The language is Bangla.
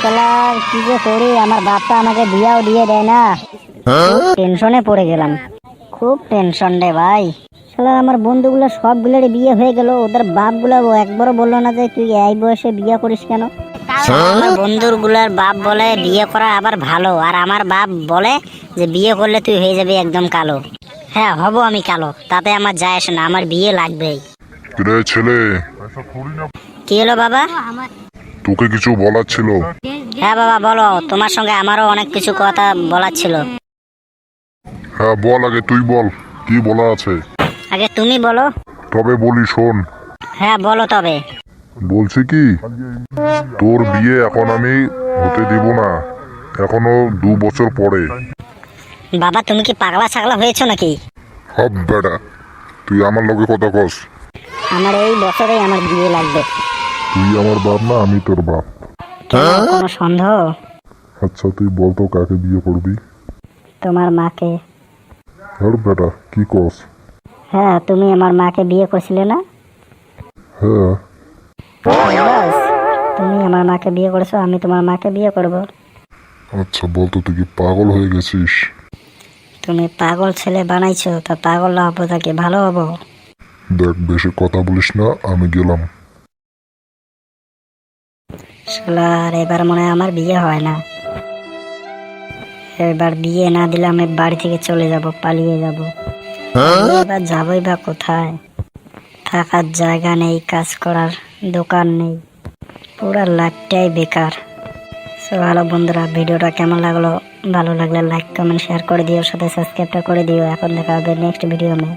শালা কি যে করি, আমার বাপটা আমাকে বিয়াও দিয়ে দেয় না। টেনশনে পড়ে গেলাম, খুব টেনশন রে ভাই। শালা আমার বন্ধুগুলো সবগুলোরই বিয়ে হয়ে গেল, ওদের বাপগুলো একবারও বললো না যে তুই এই বয়সে বিয়ে করিস কেন। আমার বন্ধুর গুলার বাপ বলে বিয়ে করা আবার ভালো, আর আমার বাপ বলে যে বিয়ে করলে তুই হয়ে যাবি একদম কালো। হ্যাঁ হব আমি কালো, তাতে আমার যায় আসে না, আমার বিয়ে লাগবেই। রে ছেলে, কি হলো বাবা? তোকে কিছু বলার ছিল। হ্যাঁ বাবা বলো, তোমার সঙ্গে আমারও অনেক কিছু কথা বলার ছিল। হ্যাঁ বল, আগে তুই বল, কি বলা আছে। আগে তুমি বলো। তবে বলি শোন। হ্যাঁ বলো তবে। বলছি কি, তোর বিয়ে এখন আমি হতে দিব না, এখনো 2 বছর পরে। বাবা তুমি কি পাগলা ছাগলা হয়েছো নাকি? হব বেটা, তুই আমার লগে কথা কস। আমার এই বছরেই আমার বিয়ে লাগবে। তুই আমার বাপ না, আমি তোর বাপ। কেন, কোনো সন্দেহ? আচ্ছা তুই বল তো কাকে বিয়ে করবি। তোমার মাকে। হর বেটা কি কস। হ্যাঁ তুমি আমার মাকে বিয়ে করছিলে না? হ্যাঁ। বাস, তুমি আমার মাকে বিয়ে করেছো, আমি তোমার মাকে বিয়ে করব। আচ্ছা বল তো, তুই কি পাগল হয়ে গেছিস? তুমি পাগল ছেলে বানাইছো, তা পাগল না হবো তাকে ভালো হবো? দেখ বেশি কথা বলিস না, আমি গেলাম। শালার এবার মনে হয় আমার বিয়ে হয় না। এবার বিয়ে না দিলে আমি বাড়ি থেকে চলে যাব, পালিয়ে যাব। এবার যাবোই বা কোথায়? থাকার জায়গা নেই, কাজ করার দোকান নেই, পুরা লাইফটাই বেকার। সো ভালো বন্ধুরা, ভিডিওটা কেমন লাগলো? ভালো লাগলে লাইক কমেন্ট শেয়ার করে দিও, সাথে সাবস্ক্রাইবটা করে দিও। এখন দেখা হবে নেক্সট ভিডিও में।